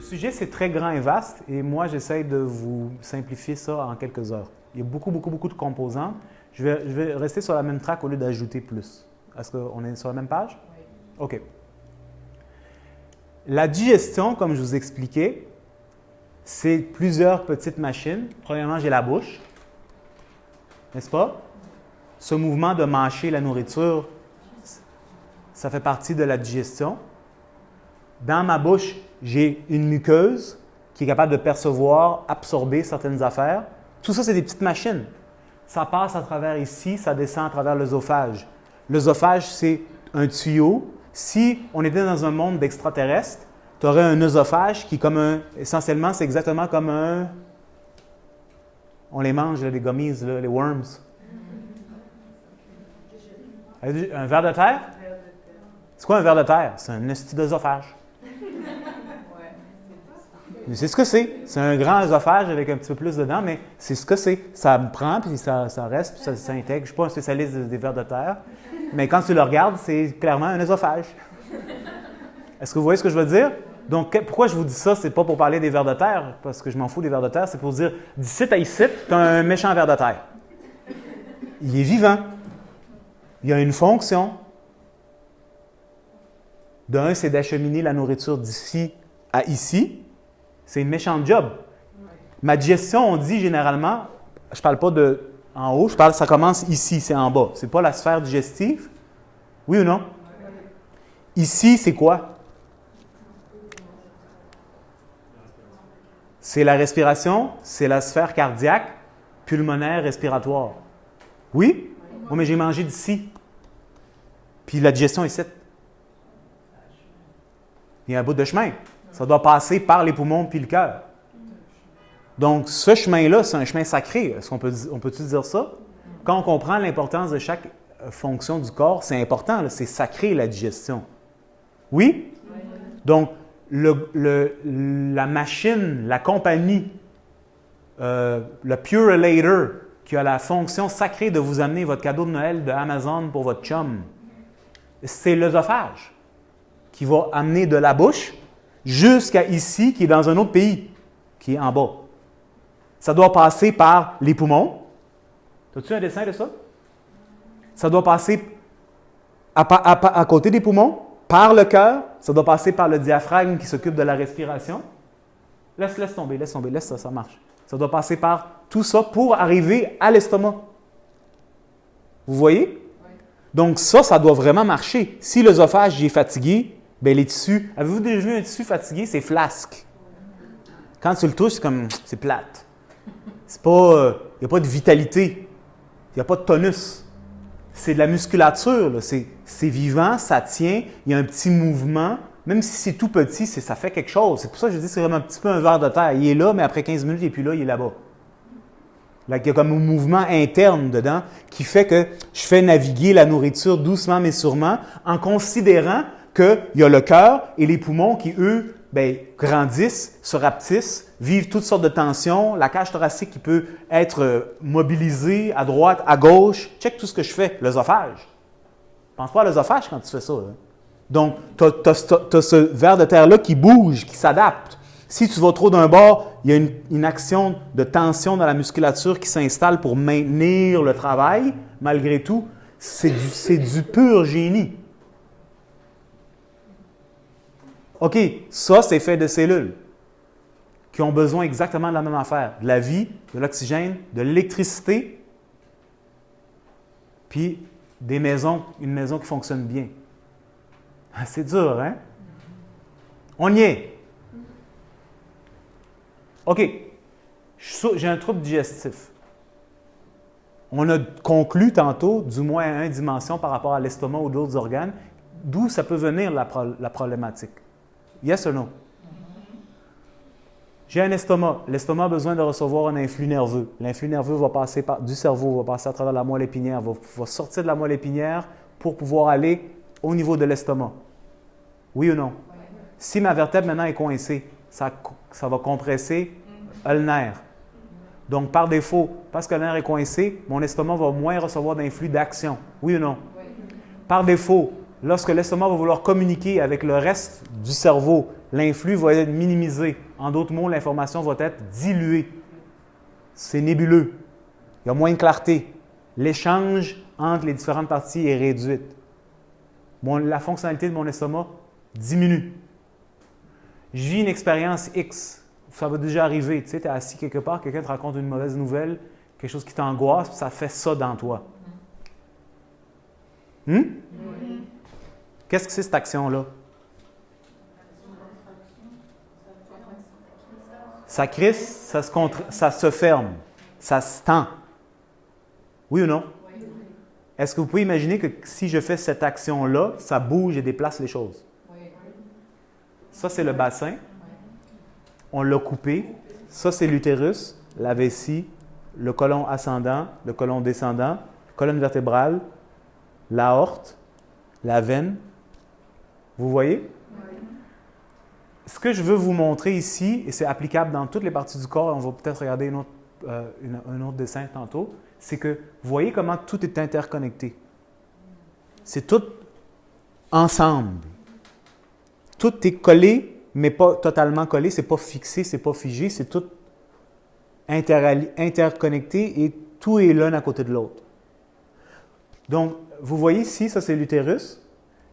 sujet, c'est très grand et vaste, et moi, j'essaie de vous simplifier ça en quelques heures. Il y a beaucoup de composants. Je vais rester sur la même track au lieu d'ajouter plus. Est-ce qu'on est sur la même page? Oui. OK. La digestion, comme je vous expliquais, c'est plusieurs petites machines. Premièrement, j'ai la bouche, n'est-ce pas? Ce mouvement de mâcher la nourriture, ça fait partie de la digestion. Dans ma bouche, j'ai une muqueuse qui est capable de percevoir, absorber certaines affaires. Tout ça, c'est des petites machines. Ça passe à travers ici, ça descend à travers l'œsophage. L'œsophage, c'est un tuyau. Si on était dans un monde d'extraterrestres, tu aurais un œsophage qui, essentiellement, c'est exactement comme un... On les mange, là, les gummies, là, les worms. Un ver de terre? C'est quoi un ver de terre? C'est un esti d'œsophage. C'est ce que c'est. C'est un grand œsophage avec un petit peu plus dedans, mais c'est ce que c'est. Ça prend, puis ça reste, puis ça s'intègre. Je ne suis pas un spécialiste des vers de terre, mais quand tu le regardes, c'est clairement un œsophage. Est-ce que vous voyez ce que je veux dire? Donc, pourquoi je vous dis ça? C'est pas pour parler des vers de terre, parce que je m'en fous des vers de terre, c'est pour dire, d'ici à ici, tu as un méchant ver de terre. Il est vivant. Il a une fonction. D'un, c'est d'acheminer la nourriture d'ici à ici. C'est une méchante job. Ma digestion, on dit généralement, je ne parle pas de en haut, ça commence ici, c'est en bas. Ce n'est pas la sphère digestive. Oui ou non? Ici, c'est quoi? C'est la respiration, c'est la sphère cardiaque, pulmonaire, respiratoire. Oui? Oui, mais j'ai mangé d'ici. Puis la digestion est ici. Il y a un bout de chemin. Ça doit passer par les poumons puis le cœur. Donc, ce chemin-là, c'est un chemin sacré. Est-ce qu'on peut-tu dire ça? Quand on comprend l'importance de chaque fonction du corps, c'est important, là, c'est sacré la digestion. Oui? Donc, la machine, la compagnie, le Purelator, qui a la fonction sacrée de vous amener votre cadeau de Noël de Amazon pour votre chum, c'est l'œsophage qui va amener de la bouche jusqu'à ici, qui est dans un autre pays, qui est en bas. Ça doit passer par les poumons. As-tu un dessin de ça? Ça doit passer à côté des poumons, par le cœur. Ça doit passer par le diaphragme qui s'occupe de la respiration. Laisse tomber, laisse ça marche. Ça doit passer par tout ça pour arriver à l'estomac. Vous voyez? Oui. Donc ça doit vraiment marcher. Si l'œsophage est fatigué, bien, les tissus... Avez-vous déjà vu un tissu fatigué? C'est flasque. Quand tu le touches, c'est plate. C'est pas... Il n'y a pas de vitalité. Il n'y a pas de tonus. C'est de la musculature. Là. C'est vivant, ça tient. Il y a un petit mouvement. Même si c'est tout petit, ça fait quelque chose. C'est pour ça que je dis que c'est vraiment un petit peu un ver de terre. Il est là, mais après 15 minutes, il n'est plus là, il est là-bas. Là, il y a comme un mouvement interne dedans qui fait que je fais naviguer la nourriture doucement mais sûrement en considérant qu'il y a le cœur et les poumons qui, eux, grandissent, se rapetissent, vivent toutes sortes de tensions, la cage thoracique qui peut être mobilisée à droite, à gauche. Check tout ce que je fais, l'œsophage. Pense pas à l'œsophage quand tu fais ça. Hein? Donc, tu as ce ver de terre-là qui bouge, qui s'adapte. Si tu vas trop d'un bord, il y a une action de tension dans la musculature qui s'installe pour maintenir le travail. Malgré tout, c'est du pur génie. OK, ça, c'est fait de cellules qui ont besoin exactement de la même affaire. De la vie, de l'oxygène, de l'électricité, puis une maison qui fonctionne bien. C'est dur, hein? On y est. OK, j'ai un trouble digestif. On a conclu tantôt, du moins à une dimension par rapport à l'estomac ou d'autres organes, d'où ça peut venir la problématique. Yes or no? J'ai un estomac. L'estomac a besoin de recevoir un influx nerveux. L'influx nerveux va passer du cerveau, va passer à travers la moelle épinière, va sortir de la moelle épinière pour pouvoir aller au niveau de l'estomac. Oui ou non? Si ma vertèbre maintenant est coincée, ça va compresser le nerf. Donc, par défaut, parce que le nerf est coincé, mon estomac va moins recevoir d'influx d'action. Oui ou non? Oui. Par défaut, lorsque l'estomac va vouloir communiquer avec le reste du cerveau, l'influx va être minimisé. En d'autres mots, l'information va être diluée. C'est nébuleux. Il y a moins de clarté. L'échange entre les différentes parties est réduite. La fonctionnalité de mon estomac diminue. Je vis une expérience X. Ça va déjà arriver. Tu sais, es assis quelque part, quelqu'un te raconte une mauvaise nouvelle, quelque chose qui t'angoisse, puis ça fait ça dans toi. Qu'est-ce que c'est cette action-là? Ça crisse, ça se ferme, ça se tend. Oui ou non? Est-ce que vous pouvez imaginer que si je fais cette action-là, ça bouge et déplace les choses? Ça, c'est le bassin. On l'a coupé. Ça, c'est l'utérus, la vessie, le côlon ascendant, le côlon descendant, colonne vertébrale, l'aorte, la veine. Vous voyez? Ce que je veux vous montrer ici, et c'est applicable dans toutes les parties du corps, on va peut-être regarder un autre dessin tantôt, c'est que vous voyez comment tout est interconnecté. C'est tout ensemble. Tout est collé, mais pas totalement collé, c'est pas fixé, c'est pas figé, c'est tout interconnecté et tout est l'un à côté de l'autre. Donc, vous voyez ici, ça c'est l'utérus,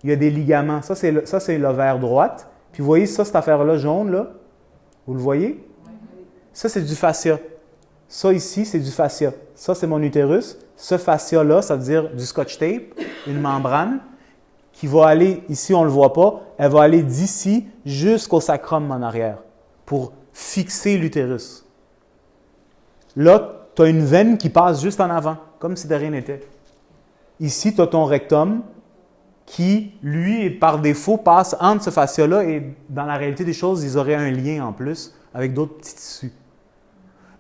il y a des ligaments, ça c'est l'ovaire droite, puis vous voyez ça, cette affaire-là jaune, là, vous le voyez? Ça c'est du fascia. Ça ici, c'est du fascia. Ça, c'est mon utérus. Ce fascia-là, ça veut dire du scotch tape, une membrane qui va aller, ici on ne le voit pas, elle va aller d'ici jusqu'au sacrum en arrière pour fixer l'utérus. Là, tu as une veine qui passe juste en avant, comme si de rien n'était. Ici, tu as ton rectum qui, lui, par défaut, passe entre ce fascia-là et dans la réalité des choses, ils auraient un lien en plus avec d'autres petits tissus.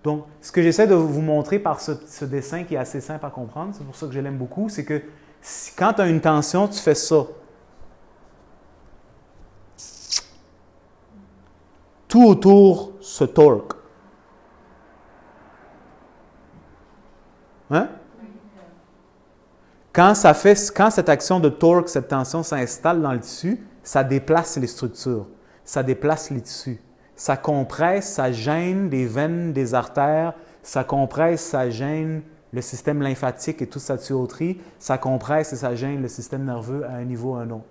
Donc, ce que j'essaie de vous montrer par ce dessin qui est assez simple à comprendre, c'est pour ça que je l'aime beaucoup, c'est que quand tu as une tension, tu fais ça. Tout autour se torque. Hein? Quand cette action de torque, cette tension s'installe dans le tissu, ça déplace les structures, ça déplace les tissus. Ça compresse, ça gêne les veines, des artères, ça compresse, ça gêne le système lymphatique et toute sa tuyauterie, ça compresse et ça gêne le système nerveux à un niveau ou à un autre.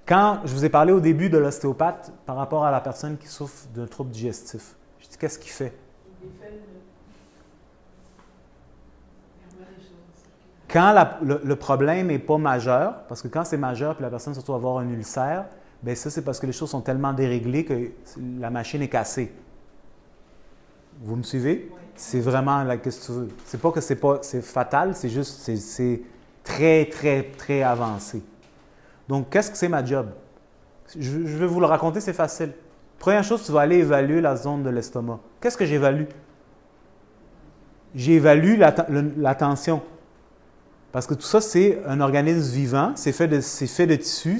Quand je vous ai parlé au début de l'ostéopathe par rapport à la personne qui souffre d'un trouble digestif, je dis qu'est-ce qu'il fait? Quand le problème n'est pas majeur, parce que quand c'est majeur et la personne se retrouve à avoir un ulcère, bien ça, c'est parce que les choses sont tellement déréglées que la machine est cassée. Vous me suivez? Oui. C'est vraiment la question. C'est pas que c'est fatal, c'est juste, c'est très, très, très avancé. Donc, qu'est-ce que c'est ma job? Je vais vous le raconter, c'est facile. Première chose, tu vas aller évaluer la zone de l'estomac. Qu'est-ce que j'évalue? J'évalue la tension. Parce que tout ça, c'est un organisme vivant, c'est fait de tissu,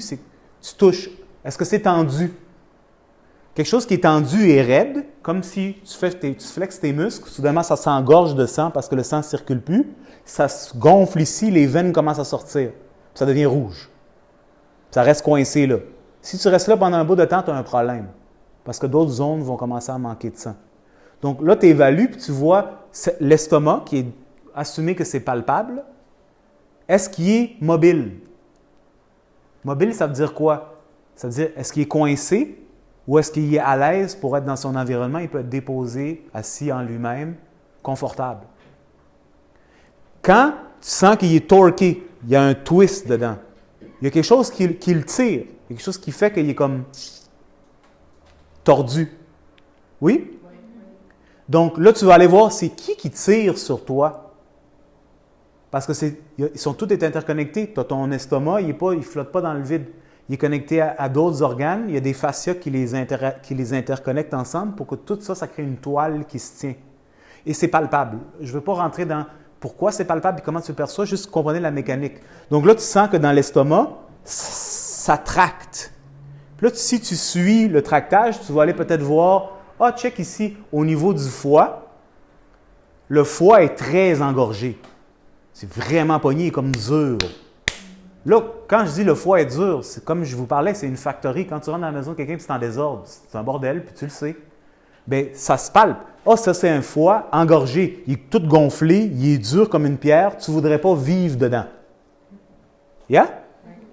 tu touches. Est-ce que c'est tendu? Quelque chose qui est tendu et raide, comme si tu flexes tes muscles, soudainement ça s'engorge de sang parce que le sang ne circule plus, ça se gonfle ici, les veines commencent à sortir, puis ça devient rouge. Ça reste coincé là. Si tu restes là pendant un bout de temps, tu as un problème, parce que d'autres zones vont commencer à manquer de sang. Donc là, tu évalues, puis tu vois l'estomac, qui est assumé que c'est palpable, est-ce qu'il est mobile? Mobile, ça veut dire quoi? Ça veut dire, est-ce qu'il est coincé ou est-ce qu'il est à l'aise pour être dans son environnement? Il peut être déposé, assis en lui-même, confortable. Quand tu sens qu'il est torqué, il y a un twist dedans, il y a quelque chose qui le tire, il y a quelque chose qui fait qu'il est comme tordu. Oui? Donc là, tu vas aller voir, c'est qui tire sur toi? Parce que ils sont tous interconnectés. Tu as ton estomac, il ne flotte pas dans le vide. Il est connecté à d'autres organes. Il y a des fascias qui les interconnectent ensemble pour que tout ça, ça crée une toile qui se tient. Et c'est palpable. Je ne veux pas rentrer dans pourquoi c'est palpable et comment tu le perçois, juste comprenez la mécanique. Donc là, tu sens que dans l'estomac, ça tracte. Puis là, si tu suis le tractage, tu vas aller peut-être voir, check ici, au niveau du foie, le foie est très engorgé. C'est vraiment pogné, comme dur. Là, quand je dis le foie est dur, c'est comme je vous parlais, c'est une factory. Quand tu rentres dans la maison de quelqu'un et c'est en désordre, c'est un bordel, puis tu le sais. Bien, ça se palpe. Ah, ça, c'est un foie engorgé. Il est tout gonflé, il est dur comme une pierre. Tu ne voudrais pas vivre dedans. Yeah?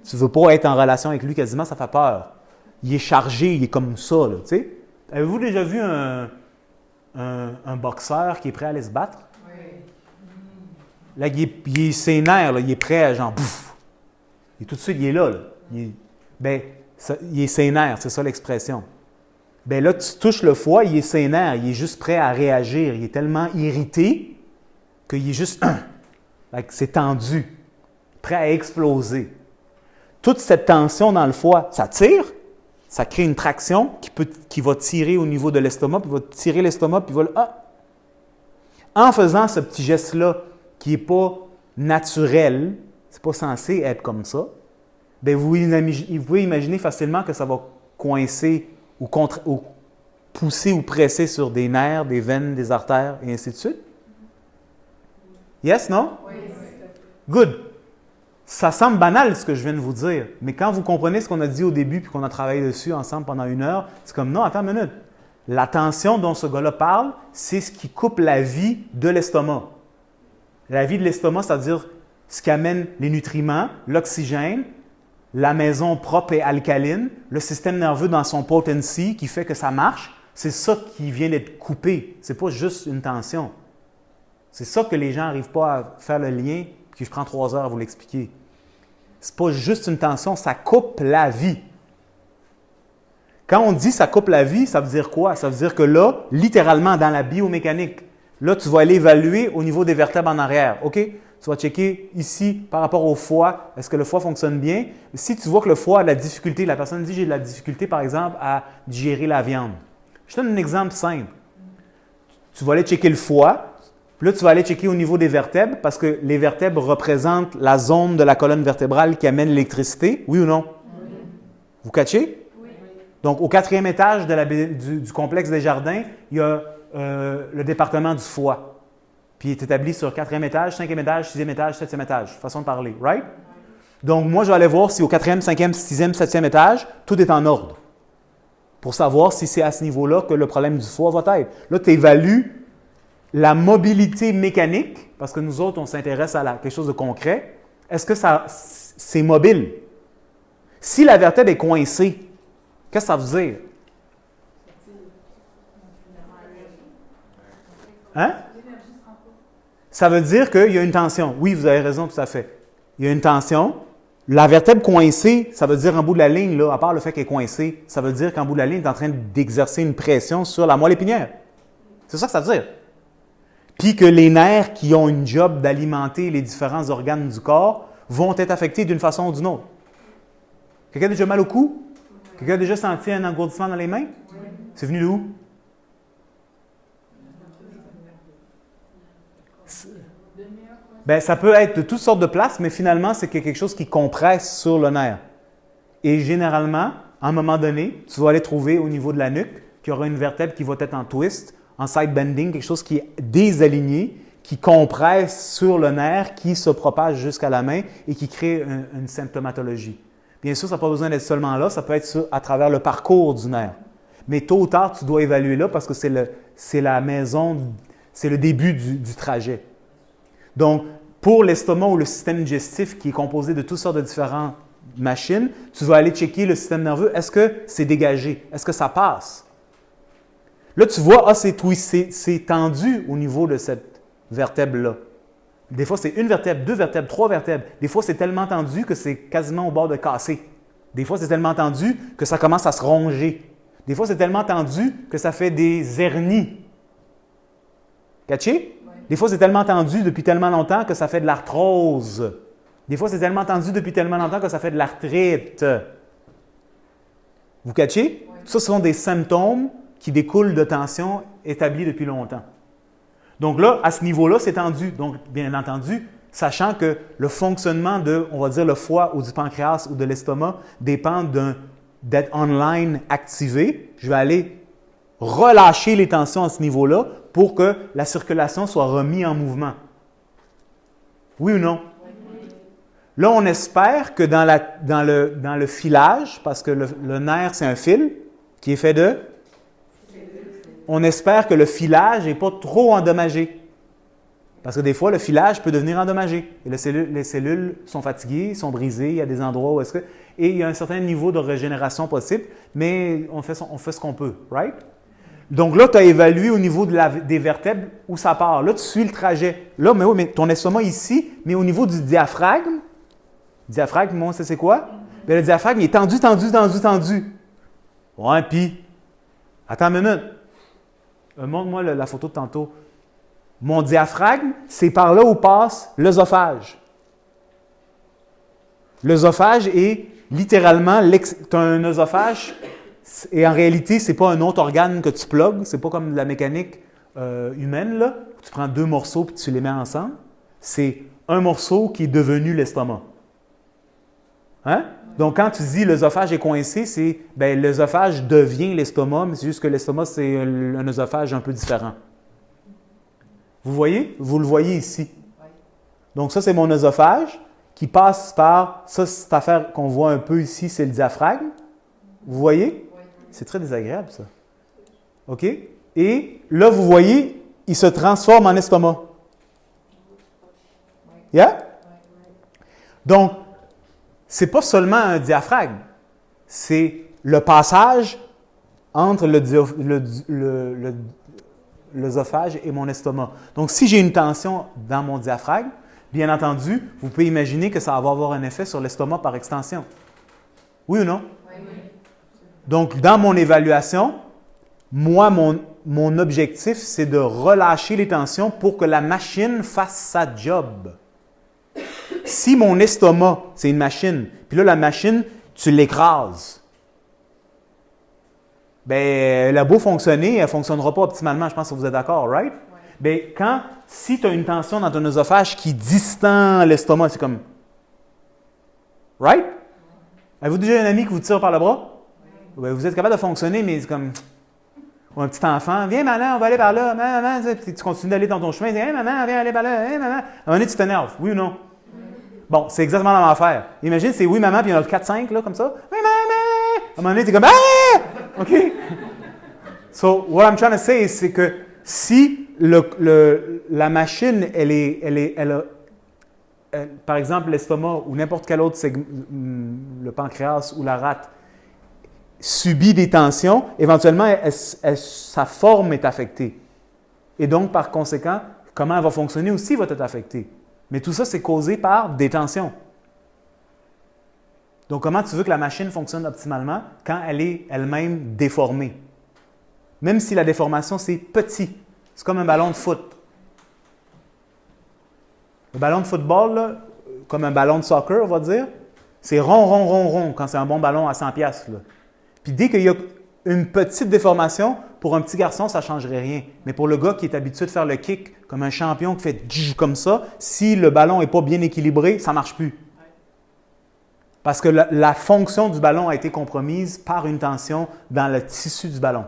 Tu ne veux pas être en relation avec lui quasiment, ça fait peur. Il est chargé, il est comme ça, là, tu sais. Avez-vous déjà vu un boxeur qui est prêt à aller se battre? Oui. Là, il est sénère, là, il est prêt à genre, pouf! Et tout de suite, il est là. Il est sénère, c'est ça l'expression. Bien là, tu touches le foie, il est sénère, il est juste prêt à réagir. Il est tellement irrité qu'il est juste, c'est tendu, prêt à exploser. Toute cette tension dans le foie, ça tire, ça crée une traction qui va tirer au niveau de l'estomac, puis va tirer l'estomac, puis va le... Ah! En faisant ce petit geste-là, qui n'est pas naturel, c'est pas censé être comme ça, bien vous pouvez imaginer facilement que ça va coincer ou pousser ou presser sur des nerfs, des veines, des artères, et ainsi de suite. Yes, non? Oui. Good. Ça semble banal ce que je viens de vous dire, mais quand vous comprenez ce qu'on a dit au début puis qu'on a travaillé dessus ensemble pendant 1 heure, c'est comme non, attends une minute. La tension dont ce gars-là parle, c'est ce qui coupe la vie de l'estomac. La vie de l'estomac, c'est-à-dire ce qui amène les nutriments, l'oxygène, la maison propre et alcaline, le système nerveux dans son potency qui fait que ça marche, c'est ça qui vient d'être coupé. Ce n'est pas juste une tension. C'est ça que les gens n'arrivent pas à faire le lien, puis je prends 3 heures à vous l'expliquer. Ce n'est pas juste une tension, ça coupe la vie. Quand on dit ça coupe la vie, ça veut dire quoi? Ça veut dire que là, littéralement, dans la biomécanique, là, tu vas aller évaluer au niveau des vertèbres en arrière. OK? Tu vas checker ici par rapport au foie. Est-ce que le foie fonctionne bien? Si tu vois que le foie a de la difficulté, la personne dit j'ai de la difficulté, par exemple, à digérer la viande. Je te donne un exemple simple. Tu vas aller checker le foie. Puis là, tu vas aller checker au niveau des vertèbres parce que les vertèbres représentent la zone de la colonne vertébrale qui amène l'électricité. Oui ou non? Oui. Vous catchez? Oui. Donc, au 4e étage du complexe des jardins, il y a le département du foie. Puis il est établi sur 4e étage, 5e étage, 6e étage, 7e étage. Façon de parler, right? Donc, moi, je vais aller voir si au 4e, 5e, 6e, 7e étage, tout est en ordre. Pour savoir si c'est à ce niveau-là que le problème du foie va être. Là, tu évalues la mobilité mécanique, parce que nous autres, on s'intéresse à quelque chose de concret. Est-ce que c'est mobile? Si la vertèbre est coincée, qu'est-ce que ça veut dire? Hein? Ça veut dire qu'il y a une tension. Oui, vous avez raison, tout à fait. Il y a une tension. La vertèbre coincée, ça veut dire en bout de la ligne, là, à part le fait qu'elle est coincée, ça veut dire qu'en bout de la ligne, tu es en train d'exercer une pression sur la moelle épinière. C'est ça que ça veut dire. Puis que les nerfs qui ont une job d'alimenter les différents organes du corps vont être affectés d'une façon ou d'une autre. Quelqu'un a déjà mal au cou? Quelqu'un a déjà senti un engourdissement dans les mains? C'est venu de où? Bien, ça peut être de toutes sortes de places, mais finalement, c'est quelque chose qui compresse sur le nerf. Et généralement, à un moment donné, tu vas aller trouver au niveau de la nuque qu'il y aura une vertèbre qui va être en twist, en side bending, quelque chose qui est désaligné, qui compresse sur le nerf, qui se propage jusqu'à la main et qui crée une symptomatologie. Bien sûr, ça n'a pas besoin d'être seulement là, ça peut être à travers le parcours du nerf. Mais tôt ou tard, tu dois évaluer là parce que c'est la maison, c'est le début du trajet. Donc, pour l'estomac ou le système digestif qui est composé de toutes sortes de différentes machines, tu vas aller checker le système nerveux. Est-ce que c'est dégagé? Est-ce que ça passe? Là, tu vois, c'est tendu au niveau de cette vertèbre-là. Des fois, c'est 1 vertèbre, 2 vertèbres, 3 vertèbres. Des fois, c'est tellement tendu que c'est quasiment au bord de casser. Des fois, c'est tellement tendu que ça commence à se ronger. Des fois, c'est tellement tendu que ça fait des hernies. Catché? Des fois, c'est tellement tendu depuis tellement longtemps que ça fait de l'arthrose. Des fois, c'est tellement tendu depuis tellement longtemps que ça fait de l'arthrite. Vous catchez? Oui. Ça, ce sont des symptômes qui découlent de tensions établies depuis longtemps. Donc là, à ce niveau-là, c'est tendu. Donc, bien entendu, sachant que le fonctionnement de, on va dire, le foie ou du pancréas ou de l'estomac dépend d'être online activé, je vais aller relâcher les tensions à ce niveau-là pour que la circulation soit remise en mouvement. Oui ou non? Oui. Là, on espère que dans le filage, parce que le nerf, c'est un fil qui est fait de... On espère que le filage n'est pas trop endommagé. Parce que des fois, le filage peut devenir endommagé. Et les cellules sont fatiguées, sont brisées, il y a des endroits où est-ce que... Et il y a un certain niveau de régénération possible, mais on fait ce qu'on peut, right? Donc là, tu as évalué au niveau des vertèbres où ça part. Là, tu suis le trajet. Là, mais oui, mais ton estomac ici, mais au niveau du diaphragme, moi, ça c'est quoi? Bien, le diaphragme, il est tendu, tendu, tendu, tendu. Ouais, puis, attends une minute. Montre-moi la photo de tantôt. Mon diaphragme, c'est par là où passe l'œsophage. L'œsophage est littéralement, tu as un œsophage, et en réalité, ce n'est pas un autre organe que tu plugues, ce n'est pas comme la mécanique humaine, là, où tu prends 2 morceaux et tu les mets ensemble. C'est un morceau qui est devenu l'estomac. Hein? Donc, quand tu dis l'œsophage est coincé, c'est l'œsophage devient l'estomac, mais c'est juste que l'estomac, c'est un œsophage un peu différent. Vous voyez? Vous le voyez ici. Donc, ça, c'est mon œsophage qui passe par... Ça, cette affaire qu'on voit un peu ici, c'est le diaphragme. Vous voyez? C'est très désagréable, ça. OK? Et là, vous voyez, il se transforme en estomac. Yeah? Donc, ce n'est pas seulement un diaphragme, c'est le passage entre l'œsophage et mon estomac. Donc, si j'ai une tension dans mon diaphragme, bien entendu, vous pouvez imaginer que ça va avoir un effet sur l'estomac par extension. Oui ou non? Oui. Donc, dans mon évaluation, moi, mon objectif, c'est de relâcher les tensions pour que la machine fasse sa job. Si mon estomac, c'est une machine, puis là, la machine, tu l'écrases, bien, elle a beau fonctionner, elle ne fonctionnera pas optimalement. Je pense que vous êtes d'accord, right? Ouais. Bien, si tu as une tension dans ton œsophage qui distend l'estomac, c'est comme... Right? Avez-vous déjà un ami qui vous tire par le bras? Oui. Bien, vous êtes capable de fonctionner, mais c'est comme... Ou un petit enfant, viens maman, on va aller par là, maman, tu continues d'aller dans ton chemin, hey, maman, viens aller par là, hey, maman. À un moment donné, tu t'énerves, oui ou non? Bon, c'est exactement la même affaire. Imagine, c'est oui, maman, puis il y en a 4-5, là, comme ça. Oui, maman! À un moment donné, tu es comme, ah! OK? So, what I'm trying to say, c'est que si la machine, par exemple, l'estomac ou n'importe quel autre le pancréas ou la rate, subit des tensions, éventuellement, sa forme est affectée. Et donc, par conséquent, comment elle va fonctionner aussi va être affectée. Mais tout ça, c'est causé par des tensions. Donc, comment tu veux que la machine fonctionne optimalement quand elle est elle-même déformée? Même si la déformation, c'est petit. C'est comme un ballon de foot. Le ballon de football, là, comme un ballon de soccer, on va dire, c'est rond, rond, rond, rond quand c'est un bon ballon à 100$. Là. Puis dès qu'il y a une petite déformation, pour un petit garçon, ça ne changerait rien. Mais pour le gars qui est habitué de faire le kick comme un champion qui fait comme ça, si le ballon n'est pas bien équilibré, ça ne marche plus. Parce que la fonction du ballon a été compromise par une tension dans le tissu du ballon.